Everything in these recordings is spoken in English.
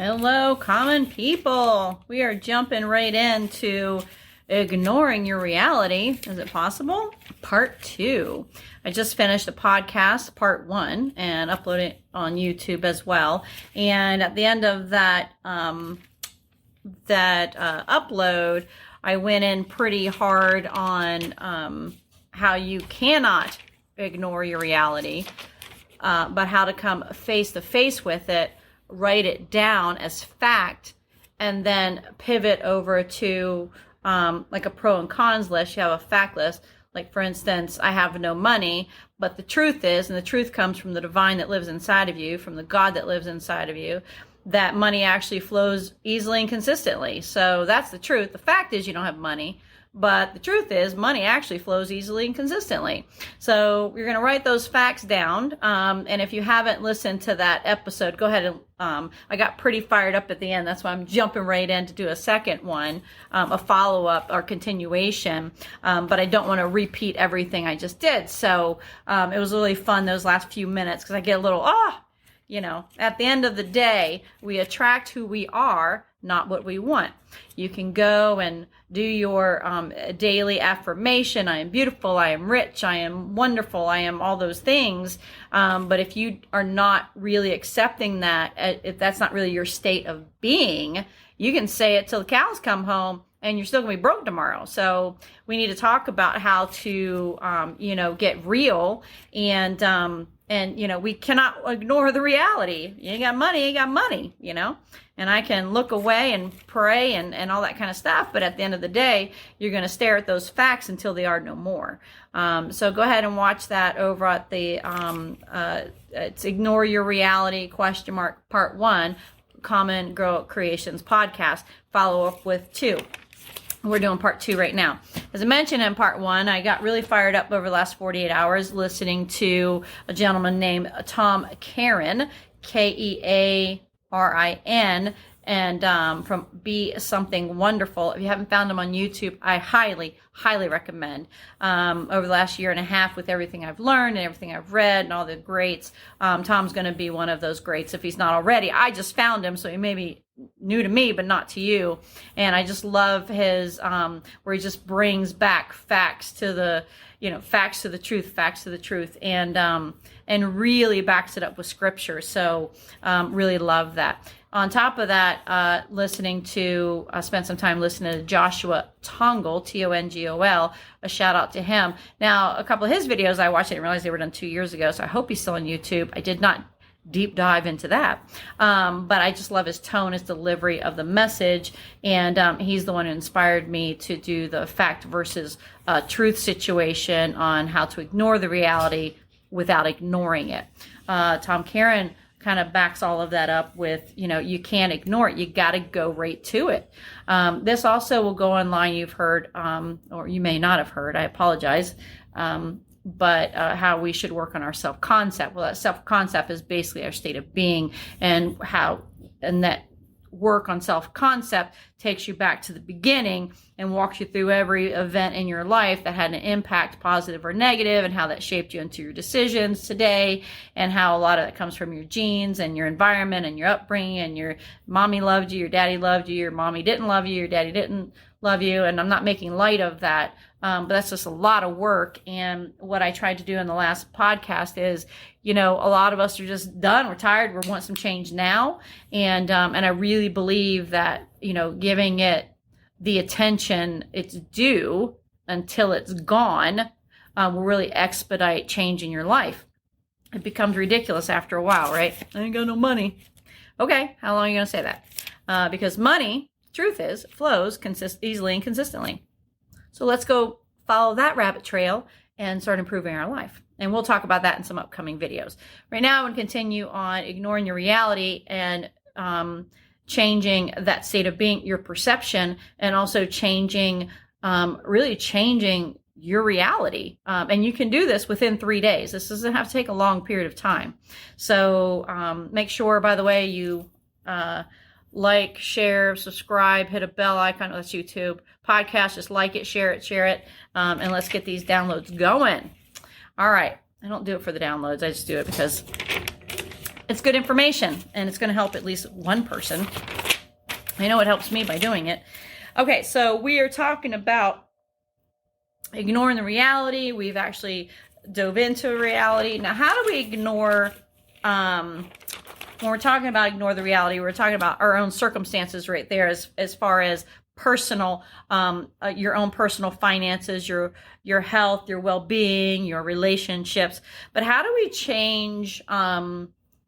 Hello, common people. We are jumping right into ignoring your reality. Is it possible? Part 2. I just finished a podcast, part 1, and uploaded it on YouTube as well. And at the end of that upload, I went in pretty hard on how you cannot ignore your reality, but how to come face to face with it, write it down as fact, and then pivot over to like a pro and cons list. You have a fact list. Like, for instance, I have no money, but the truth is, and the truth comes from the divine that lives inside of you, from the God that lives inside of you, that money actually flows easily and consistently. So that's the truth. The fact is you don't have money, but the truth is money actually flows easily and consistently. So you're going to write those facts down. And if you haven't listened to that episode, go ahead and I got pretty fired up at the end. That's why I'm jumping right in to do a second one, a follow-up or continuation. But I don't want to repeat everything I just did. So it was really fun those last few minutes because I get a little, at the end of the day, we attract who we are, not what we want. You can go and do your daily affirmation. I am beautiful. I am rich. I am wonderful. I am all those things. But if you are not really accepting that, if that's not really your state of being, you can say it till the cows come home and you're still going to be broke tomorrow. So we need to talk about how to, get real and we cannot ignore the reality. You ain't got money, you got money, and I can look away and pray and all that kind of stuff. But at the end of the day, you're going to stare at those facts until they are no more. So go ahead and watch that over at the, it's Ignore Your Reality Part 1, CommonGirl Creations podcast, follow up with 2. We're doing part 2 right now. As I mentioned in part 1, I got really fired up over the last 48 hours listening to a gentleman named Tom Caron, Kearin, and from Be Something Wonderful. If you haven't found him on YouTube, I highly, highly recommend. Over the last year and a half, with everything I've learned and everything I've read and all the greats, Tom's going to be one of those greats if he's not already. I just found him, so he may be new to me, but not to you. And I just love his, where he just brings back facts to the, facts to the truth, and really backs it up with scripture. So, really love that. On top of that, I spent some time listening to Joshua Tongol, Tongol, a shout out to him. Now, a couple of his videos I watched, I didn't realize they were done 2 years ago, so I hope he's still on YouTube. I did not deep dive into that. But I just love his tone, his delivery of the message. And he's the one who inspired me to do the fact versus truth situation on how to ignore the reality without ignoring it. Tom Caron kind of backs all of that up with, you can't ignore it. You got to go right to it. This also will go online. You've heard, or you may not have heard, I apologize. But how we should work on our self-concept. Well, that self-concept is basically our state of being, and that work on self-concept takes you back to the beginning and walks you through every event in your life that had an impact, positive or negative, and how that shaped you into your decisions today, and how a lot of that comes from your genes and your environment and your upbringing, and your mommy loved you, your daddy loved you, your mommy didn't love you, your daddy didn't love you. And I'm not making light of that, but that's just a lot of work. And what I tried to do in the last podcast is, a lot of us are just done. We're tired. We want some change now. And I really believe that, giving it the attention it's due until it's gone, will really expedite change in your life. It becomes ridiculous after a while, right? I ain't got no money. Okay. How long are you going to say that? Because money, truth is, flows easily and consistently. So let's go follow that rabbit trail and start improving our life. And we'll talk about that in some upcoming videos. Right now, I'm going to continue on ignoring your reality and changing that state of being, your perception, and also really changing your reality. And you can do this within 3 days. This doesn't have to take a long period of time. So make sure, by the way, you like, share, subscribe, hit a bell icon. That's YouTube. Podcast, just like it, share it. And let's get these downloads going. All right. I don't do it for the downloads. I just do it because it's good information, and it's going to help at least one person. I know it helps me by doing it. Okay, so we are talking about ignoring the reality. We've actually dove into reality. Now, how do we ignore, when we're talking about ignore the reality, we're talking about our own circumstances right there as far as personal, your own personal finances, your health, your well-being, your relationships. But how do we change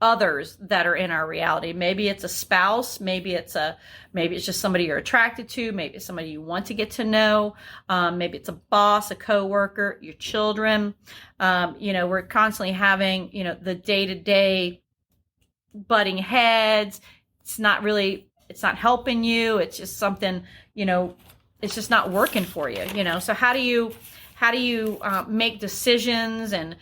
others that are in our reality? Maybe it's a spouse, maybe it's just somebody you're attracted to, maybe it's somebody you want to get to know, maybe it's a boss, a coworker, your children. We're constantly having, the day-to-day butting heads. It's not helping you. It's just something, it's just not working for you, so how do you make decisions and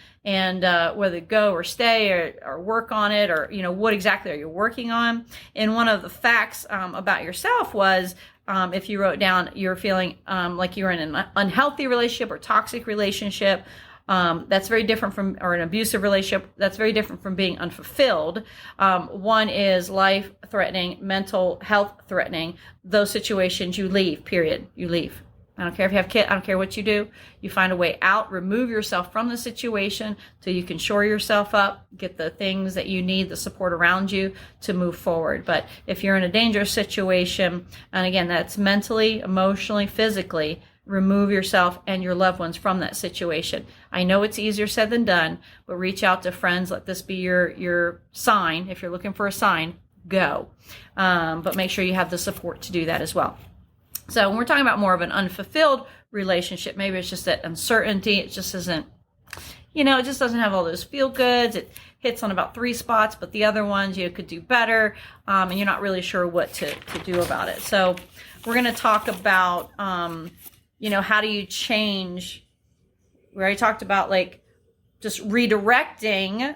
whether go or stay or work on it, or what exactly are you working on? And one of the facts about yourself was, if you wrote down you're feeling like you're in an unhealthy relationship or toxic relationship, that's very different from, or an abusive relationship, that's very different from being unfulfilled. One is life-threatening, mental health-threatening. Those situations, you leave, period. You leave. I don't care if you have kids. I don't care what you do. You find a way out. Remove yourself from the situation so you can shore yourself up, get the things that you need, the support around you to move forward. But if you're in a dangerous situation, and again, that's mentally, emotionally, physically, remove yourself and your loved ones from that situation. I know it's easier said than done, but reach out to friends. Let this be your sign. If you're looking for a sign, go. But make sure you have the support to do that as well. So when we're talking about more of an unfulfilled relationship, maybe it's just that uncertainty. It just isn't, it just doesn't have all those feel goods. It hits on about 3 spots, but the other ones you could do better, and you're not really sure what to do about it. So we're going to talk about, how do you change? We already talked about just redirecting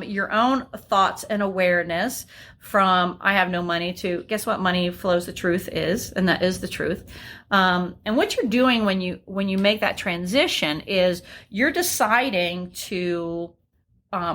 your own thoughts and awareness from I have no money to guess what money flows the truth is, and that is the truth. And what you're doing when you make that transition is you're deciding to,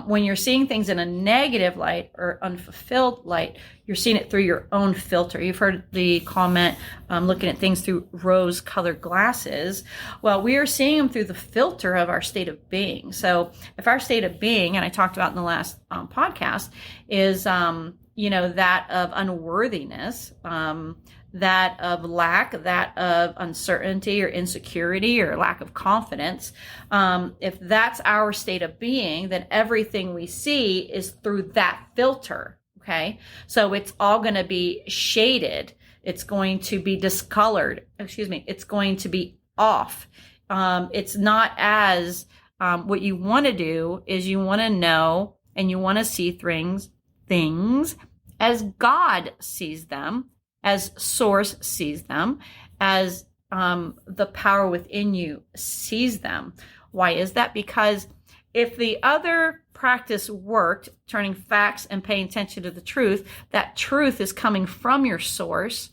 when you're seeing things in a negative light or unfulfilled light, you're seeing it through your own filter. You've heard the comment, looking at things through rose-colored glasses. Well, we are seeing them through the filter of our state of being. So if our state of being, and I talked about in the last podcast, is, that of unworthiness, that of lack, that of uncertainty or insecurity or lack of confidence. If that's our state of being, then everything we see is through that filter. Okay. So it's all going to be shaded. It's going to be discolored. It's going to be off. It's not as, what you want to do is you want to know and you want to see things as God sees them, as Source sees them, as the power within you sees them. Why is that? Because if the other practice worked, turning facts and paying attention to the truth, that truth is coming from your source.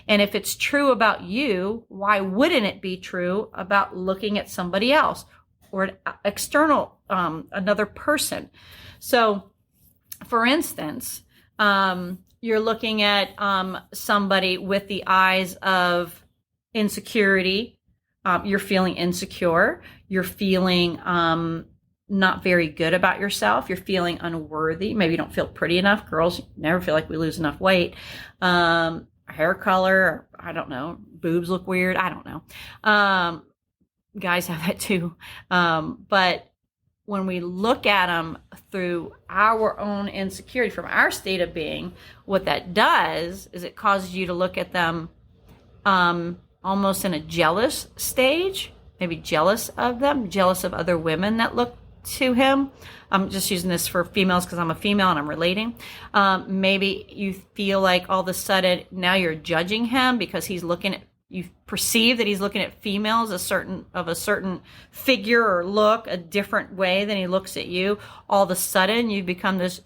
And if it's true about you, why wouldn't it be true about looking at somebody else or an external, another person? So, for instance, you're looking at somebody with the eyes of insecurity. You're feeling insecure. You're feeling not very good about yourself. You're feeling unworthy. Maybe you don't feel pretty enough. Girls never feel like we lose enough weight. Hair color, I don't know. Boobs look weird. I don't know. Guys have that too. But when we look at them through our own insecurity, from our state of being, what that does is it causes you to look at them almost in a jealous stage, maybe jealous of them, jealous of other women that look to him. I'm just using this for females because I'm a female and I'm relating. Maybe you feel like all of a sudden now you're judging him because he's looking at, you perceive that he's looking at females a certain figure or look a different way than he looks at you. All of a sudden you become this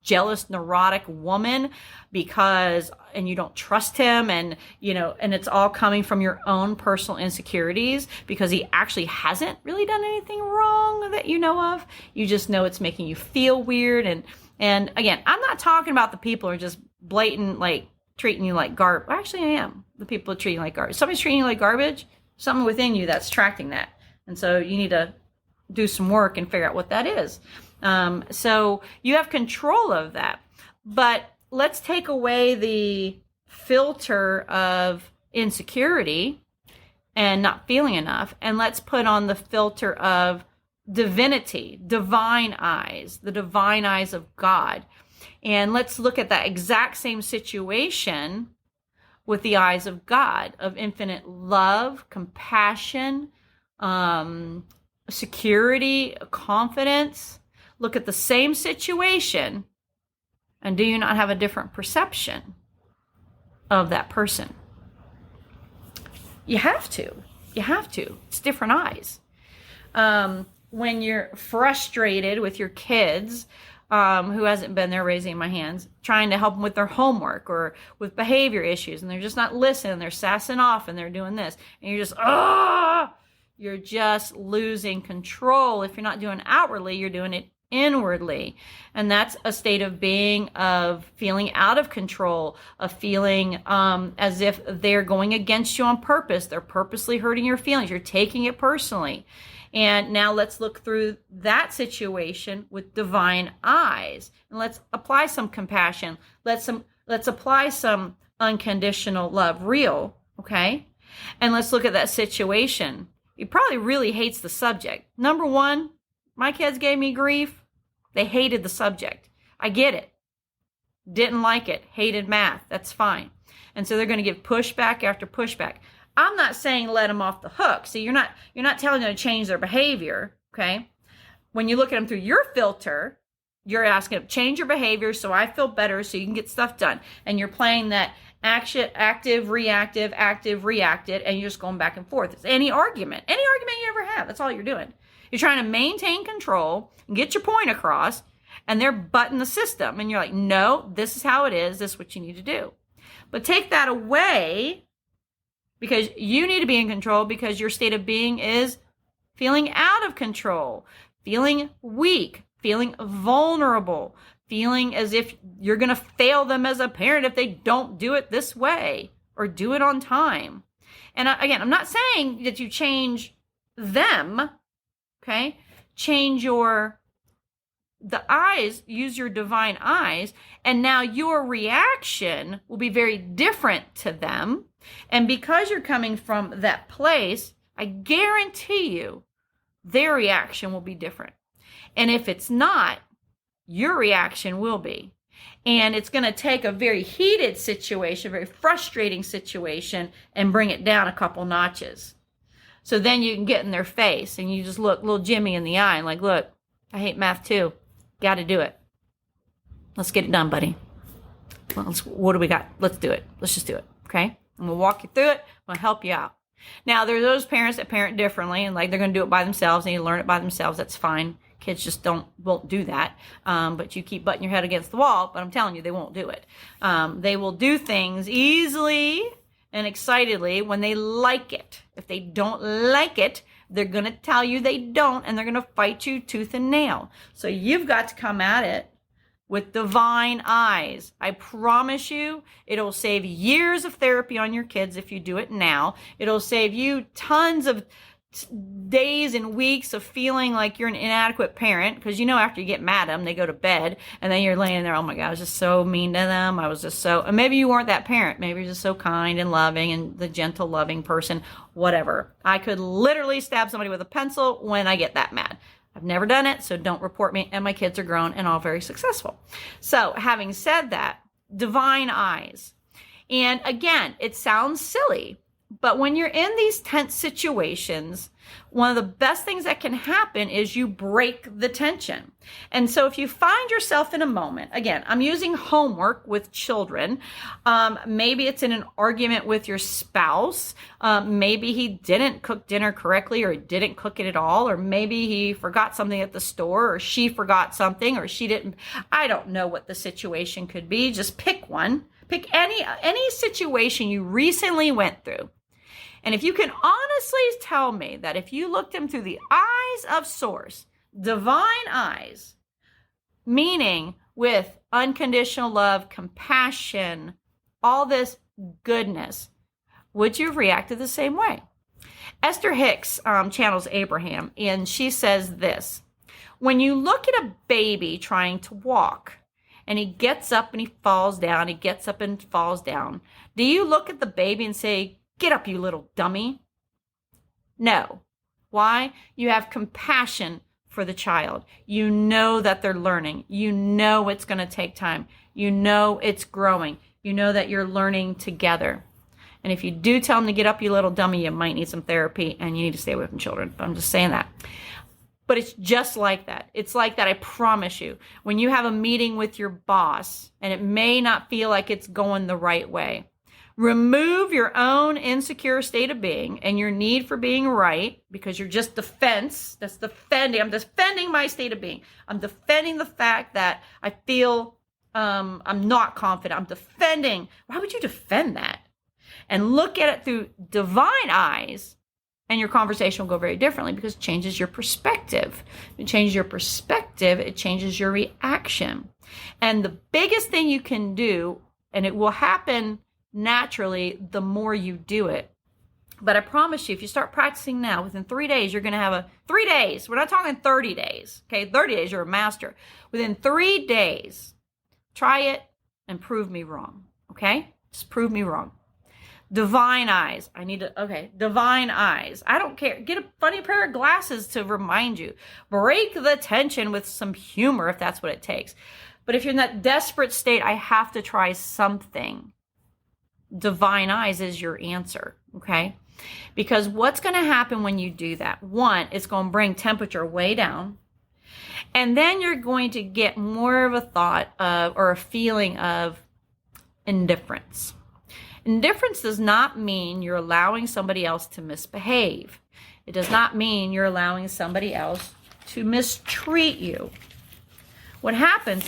jealous, neurotic woman and you don't trust him, and and it's all coming from your own personal insecurities because he actually hasn't really done anything wrong that you know of. You just know it's making you feel weird, and And again, I'm not talking about the people who are just blatant, like treating you like garbage. Actually, I am. The people are treating you like garbage. Somebody's treating you like garbage, something within you that's attracting that. And so you need to do some work and figure out what that is. So you have control of that. But let's take away the filter of insecurity and not feeling enough, and let's put on the filter of divinity, divine eyes, the divine eyes of God. And let's look at that exact same situation with the eyes of God, of infinite love, compassion, security, confidence. Look at the same situation, and do you not have a different perception of that person? You have to. You have to. It's different eyes. When you're frustrated with your kids, who hasn't been there, raising my hands, trying to help them with their homework or with behavior issues, and they're just not listening, they're sassing off and they're doing this, and you're just, you're just losing control. If you're not doing outwardly, you're doing it inwardly. And that's a state of being, of feeling out of control, of feeling as if they're going against you on purpose. They're purposely hurting your feelings. You're taking it personally. And now let's look through that situation with divine eyes, and let's apply some compassion. Let's apply some unconditional love, real, okay? And let's look at that situation. He probably really hates the subject. Number one, my kids gave me grief. They hated the subject. I get it. Didn't like it. Hated math. That's fine. And so they're going to give pushback after pushback. I'm not saying let them off the hook. See, you're not telling them to change their behavior, okay? When you look at them through your filter, you're asking them, change your behavior so I feel better so you can get stuff done. And you're playing that action, active, reactive, reacted, and you're just going back and forth. It's any argument you ever have. That's all you're doing. You're trying to maintain control and get your point across, and they're butting the system. And you're like, no, this is how it is. This is what you need to do. But take that away, because you need to be in control, because your state of being is feeling out of control, feeling weak, feeling vulnerable, feeling as if you're going to fail them as a parent if they don't do it this way or do it on time. And again, I'm not saying that you change them, okay? Change the eyes, use your divine eyes, and now your reaction will be very different to them. And because you're coming from that place, I guarantee you their reaction will be different. And if it's not, your reaction will be. And it's going to take a very heated situation, very frustrating situation, and bring it down a couple notches. So then you can get in their face and you just look little Jimmy in the eye and like, look, I hate math too. Got to do it. Let's get it done, buddy. Well, what do we got? Let's do it. Let's just do it. Okay? And we'll walk you through it. We'll help you out. Now, there are those parents that parent differently, and like they're going to do it by themselves, and you learn it by themselves. That's fine. Kids just won't do that. But you keep butting your head against the wall, but I'm telling you, they won't do it. They will do things easily and excitedly when they like it. If they don't like it, they're going to tell you they don't, and they're going to fight you tooth and nail. So you've got to come at it with divine eyes. I promise you, it'll save years of therapy on your kids if you do it now. It'll save you tons of days and weeks of feeling like you're an inadequate parent, because you know after you get mad at them, they go to bed, and then you're laying there, oh my God, I was just so mean to them. I was just so, and maybe you weren't that parent. Maybe you're just so kind and loving and the gentle, loving person, whatever. I could literally stab somebody with a pencil when I get that mad. I've never done it, so don't report me, and my kids are grown and all very successful. So having said that, divine eyes. And again, it sounds silly, but when you're in these tense situations, one of the best things that can happen is you break the tension. And so if you find yourself in a moment, again, I'm using homework with children. Maybe it's in an argument with your spouse. Maybe he didn't cook dinner correctly, or didn't cook it at all. Or maybe he forgot something at the store, or she forgot something, or she didn't. I don't know what the situation could be. Just pick one. Pick any situation you recently went through. And if you can honestly tell me that if you looked them through the eyes of source, divine eyes, meaning with unconditional love, compassion, all this goodness, would you have reacted the same way? Esther Hicks channels Abraham, and she says this: when you look at a baby trying to walk, and he gets up and he falls down, he gets up and falls down, do you look at the baby and say, "Get up, you little dummy"? No. Why? You have compassion for the child. You know that they're learning. You know it's going to take time. You know it's growing. You know that you're learning together. And if you do tell them to get up, you little dummy, you might need some therapy and you need to stay away from children. I'm just saying that. But it's just like that. It's like that, I promise you. When you have a meeting with your boss and it may not feel like it's going the right way, remove your own insecure state of being and your need for being right, because you're just defense. That's defending. I'm defending my state of being. I'm defending the fact that I feel I'm not confident. I'm defending. Why would you defend that? And look at it through divine eyes, and your conversation will go very differently, because it changes your perspective. It changes your perspective. It changes your reaction. And the biggest thing you can do, and it will happen naturally the more you do it. But I promise you, if you start practicing now, within 3 days, you're going to have 3 days. We're not talking 30 days. Okay, 30 days, you're a master. Within 3 days, try it and prove me wrong. Okay, just prove me wrong. Divine eyes. Divine eyes. I don't care. Get a funny pair of glasses to remind you. Break the tension with some humor if that's what it takes. But if you're in that desperate state, I have to try something. Divine eyes is your answer, okay? Because what's going to happen when you do that? One, it's going to bring temperature way down. And then you're going to get more of a thought of, or a feeling of indifference. Indifference does not mean you're allowing somebody else to misbehave. It does not mean you're allowing somebody else to mistreat you. What happens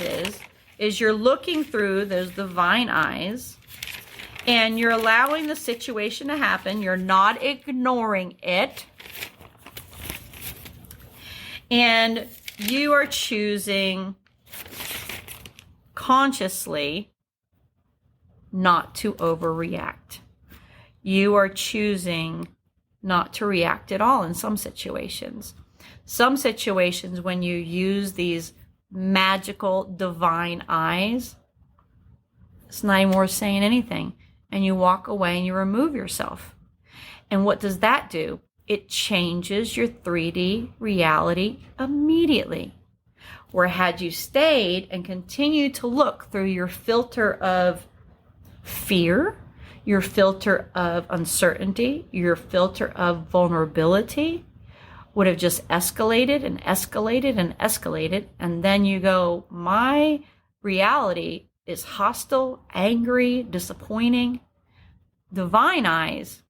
is you're looking through those divine eyes, and you're allowing the situation to happen. You're not ignoring it. And you are choosing consciously not to overreact. You are choosing not to react at all in some situations. Some situations, when you use these magical divine eyes, it's not even worth saying anything. And you walk away and you remove yourself. And what does that do? It changes your 3D reality immediately. Where had you stayed and continued to look through your filter of fear, your filter of uncertainty, your filter of vulnerability, would have just escalated and escalated and escalated. And then you go, my reality is hostile, angry, disappointing. Divine eyes,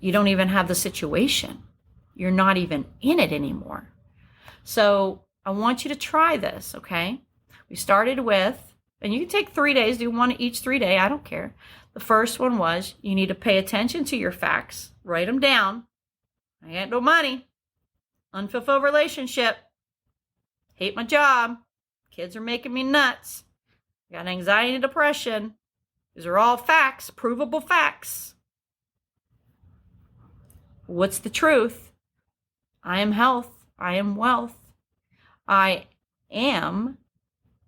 you don't even have the situation. You're not even in it anymore. So I want you to try this, okay? We started with, and you can take 3 days, do one each 3 days, I don't care. The first one was, you need to pay attention to your facts, write them down. I ain't no money, unfulfilled relationship, hate my job, kids are making me nuts, I got anxiety and depression. These are all facts, provable facts. What's the truth? I am health. I am wealth. I am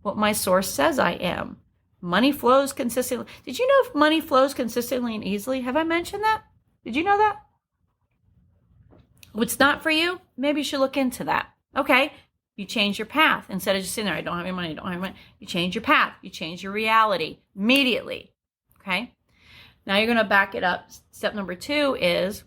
what my source says I am. Money flows consistently. Did you know if money flows consistently and easily? Have I mentioned that? Did you know that? What's not for you? Maybe you should look into that. Okay. You change your path. Instead of just sitting there, I don't have any money, I don't have any money. You change your path. You change your reality immediately. Okay. Now you're going to back it up. Step number 2 is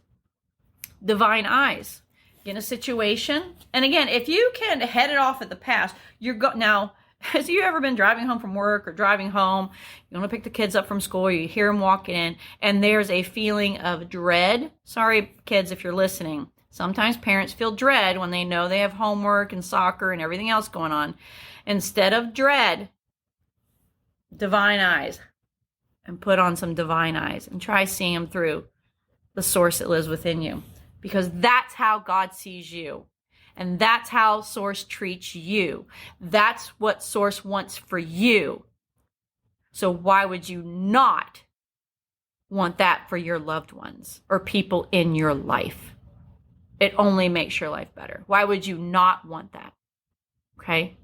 divine eyes. Get in a situation. And again, if you can head it off at the past, now, has you ever been driving home from work or driving home? You want to pick the kids up from school, or you hear them walking in, and there's a feeling of dread. Sorry, kids, if you're listening. Sometimes parents feel dread when they know they have homework and soccer and everything else going on. Instead of dread, divine eyes. And put on some divine eyes and try seeing them through the source that lives within you. Because that's how God sees you. And that's how Source treats you. That's what Source wants for you. So why would you not want that for your loved ones or people in your life? It only makes your life better. Why would you not want that? Okay?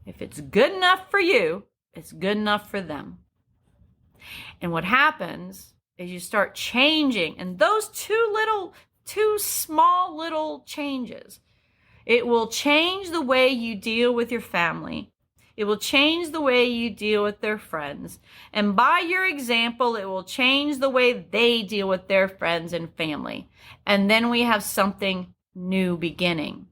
If it's good enough for you, it's good enough for them. And what happens is you start changing, and those two small little changes, it will change the way you deal with your family. It will change the way you deal with their friends. And by your example, it will change the way they deal with their friends and family. And then we have something new beginning.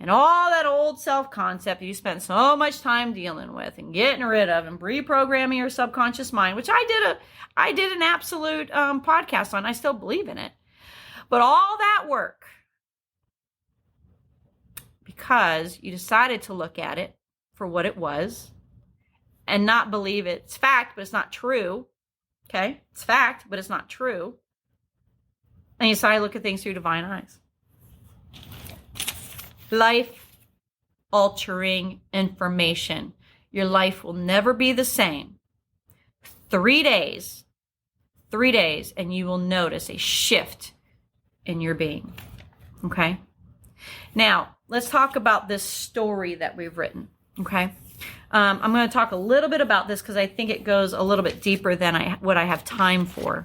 And all that old self-concept you spent so much time dealing with and getting rid of and reprogramming your subconscious mind, which I did an absolute podcast on. I still believe in it. But all that work, because you decided to look at it for what it was and not believe it's fact, but it's not true. Okay? It's fact, but it's not true. And you decided to look at things through divine eyes. Life-altering information. Your life will never be the same. 3 days, and you will notice a shift in your being. Okay? Now, let's talk about this story that we've written. Okay? I'm going to talk a little bit about this because I think it goes a little bit deeper than what I have time for.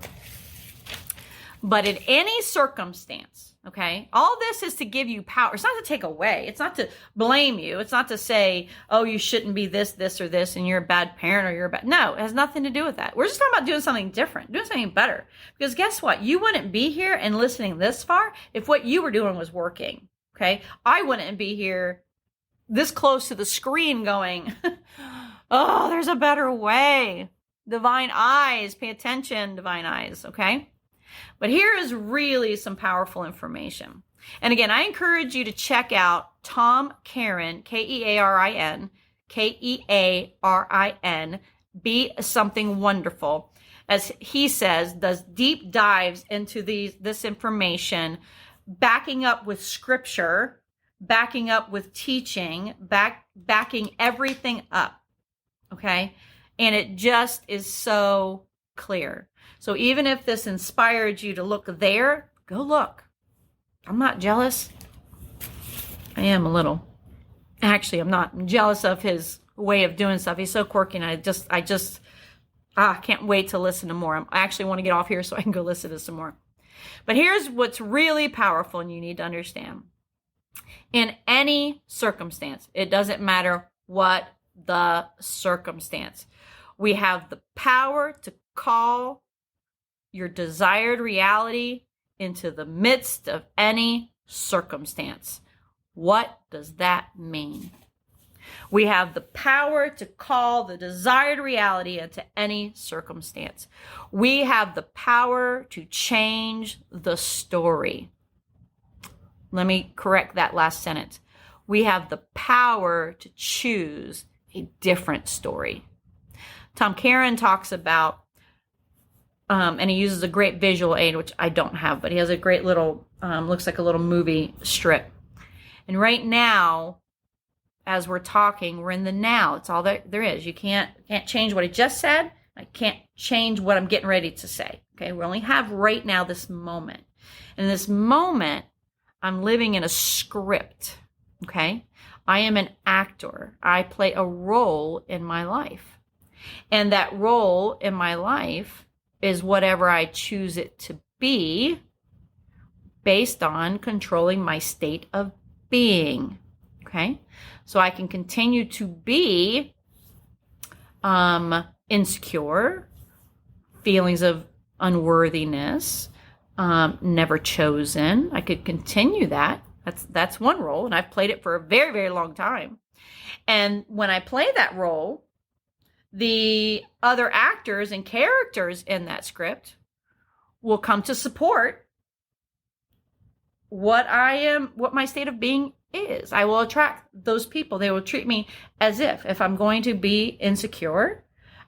But in any circumstance, okay, all this is to give you power. It's not to take away. It's not to blame you. It's not to say, oh, you shouldn't be this, or this, and you're a bad parent or you're a bad. No, it has nothing to do with that. We're just talking about doing something different, doing something better. Because guess what? You wouldn't be here and listening this far if what you were doing was working. Okay? I wouldn't be here this close to the screen going, oh, there's a better way. Divine eyes, pay attention, divine eyes, okay? But here is really some powerful information. And again, I encourage you to check out Tom Kearin, Kearin, Kearin, Be Something Wonderful. As he says, does deep dives into this information, backing up with scripture, backing up with teaching, backing everything up, okay? And it just is so clear. So even if this inspired you to look there, go look. I'm not jealous. I am a little. Actually, I'm not. I'm jealous of his way of doing stuff. He's so quirky, and I can't wait to listen to more. I actually want to get off here so I can go listen to some more. But here's what's really powerful and you need to understand. In any circumstance, it doesn't matter what the circumstance, we have the power to call your desired reality into the midst of any circumstance. What does that mean? We have the power to call the desired reality into any circumstance. We have the power to change the story. Let me correct that last sentence. We have the power to choose a different story. Tom Kearin talks about, and he uses a great visual aid, which I don't have, but he has a great little, looks like a little movie strip. And right now, as we're talking, we're in the now. It's all that there is. You can't change what I just said. I can't change what I'm getting ready to say. Okay, we only have right now this moment. And in this moment, I'm living in a script. Okay, I am an actor. I play a role in my life. And that role in my life is whatever I choose it to be based on controlling my state of being. Okay, so I can continue to be insecure, feelings of unworthiness, never chosen. I could continue that. That's one role, and I've played it for a very, very long time. And when I play that role, the other actors and characters in that script will come to support what my state of being is. I will attract those people. They will treat me as if I'm going to be insecure,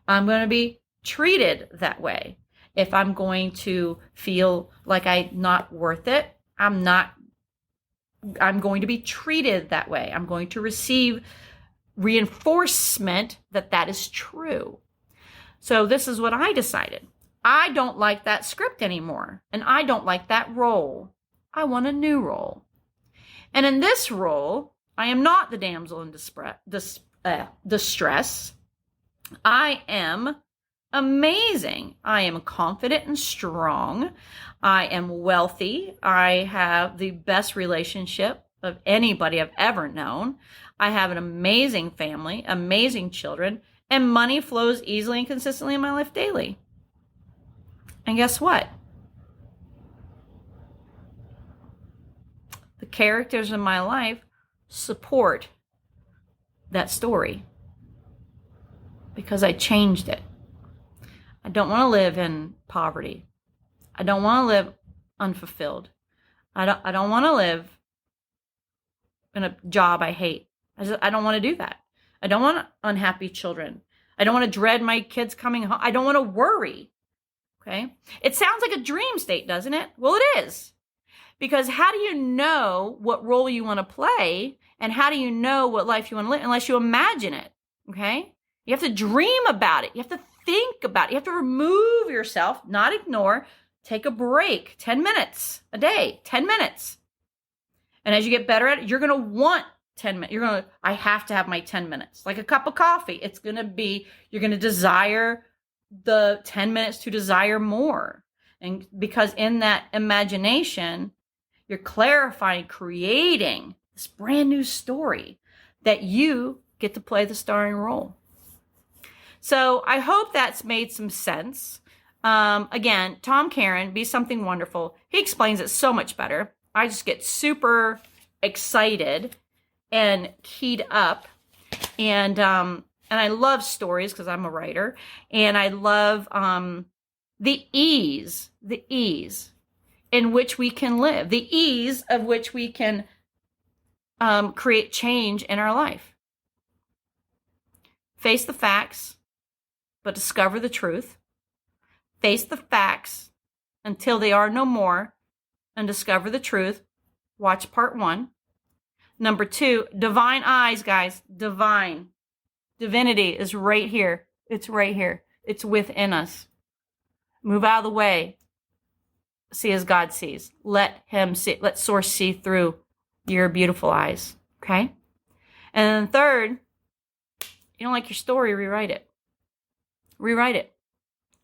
I'm going to be treated that way. If I'm going to feel like I'm not worth it, I'm not I'm going to be treated that way. I'm going to receive reinforcement that that is true. So this is what I decided. I don't like that script anymore, and I don't like that role. I want a new role. And in this role, I am not the damsel in distress. I am amazing. I am confident and strong. I am wealthy. I have the best relationship of anybody I've ever known. I have an amazing family, amazing children, and money flows easily and consistently in my life daily. And guess what? The characters in my life support that story because I changed it. I don't want to live in poverty. I don't want to live unfulfilled. I don't want to live in a job I hate. I don't want to do that. I don't want unhappy children. I don't want to dread my kids coming home. I don't want to worry. Okay? It sounds like a dream state, doesn't it? Well, it is. Because how do you know what role you want to play, and how do you know what life you want to live unless you imagine it? Okay? You have to dream about it. You have to think about it. You have to remove yourself, not ignore. Take a break, 10 minutes a day, 10 minutes. And as you get better at it, you're going to want 10 minutes. I have to have my 10 minutes. Like a cup of coffee. It's going to be, you're going to desire the 10 minutes to desire more. And because in that imagination, you're clarifying, creating this brand new story that you get to play the starring role. So I hope that's made some sense. Again, Tom Caron, Be Something Wonderful. He explains it so much better. I just get super excited and keyed up. And I love stories because I'm a writer. And I love the ease in which we can live, the ease of which we can create change in our life. Face the facts, but discover the truth. Face the facts until they are no more and discover the truth. Watch part 1. Number 2, divine eyes, guys. Divine. Divinity is right here. It's right here. It's within us. Move out of the way. See as God sees. Let him see. Let source see through your beautiful eyes. Okay? And then third, you don't like your story, rewrite it. Rewrite it.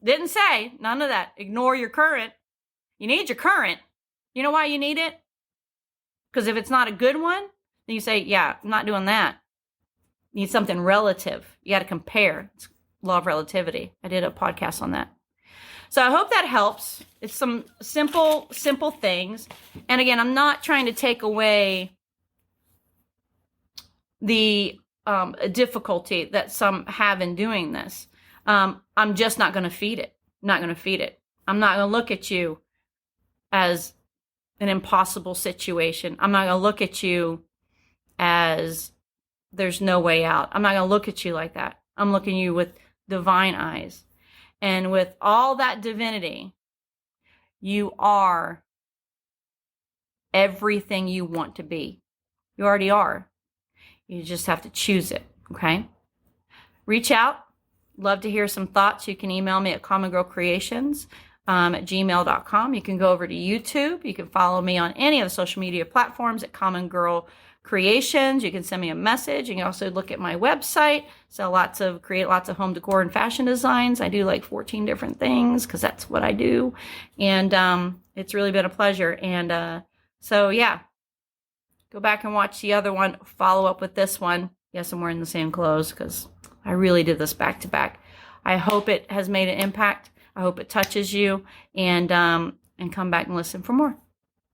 Didn't say none of that. Ignore your current. You need your current. You know why you need it? Because if it's not a good one, then you say, yeah, I'm not doing that. You need something relative. You got to compare. It's law of relativity. I did a podcast on that. So I hope that helps. It's some simple things. And again, I'm not trying to take away the difficulty that some have in doing this. I'm just not going to feed it. Not going to feed it. I'm not going to look at you as an impossible situation. I'm not going to look at you as there's no way out. I'm not going to look at you like that. I'm looking at you with divine eyes. And with all that divinity, you are everything you want to be. You already are. You just have to choose it, okay? Reach out. Love to hear some thoughts. You can email me at commongirlcreations at gmail.com. You can go over to YouTube. You can follow me on any of the social media platforms at commongirlcreations. You can send me a message. You can also look at my website. So create lots of home decor and fashion designs. I do like 14 different things because that's what I do. And it's really been a pleasure. And so, yeah, go back and watch the other one. Follow up with this one. Yes, I'm wearing the same clothes because I really did this back to back. I hope it has made an impact. I hope it touches you, and come back and listen for more.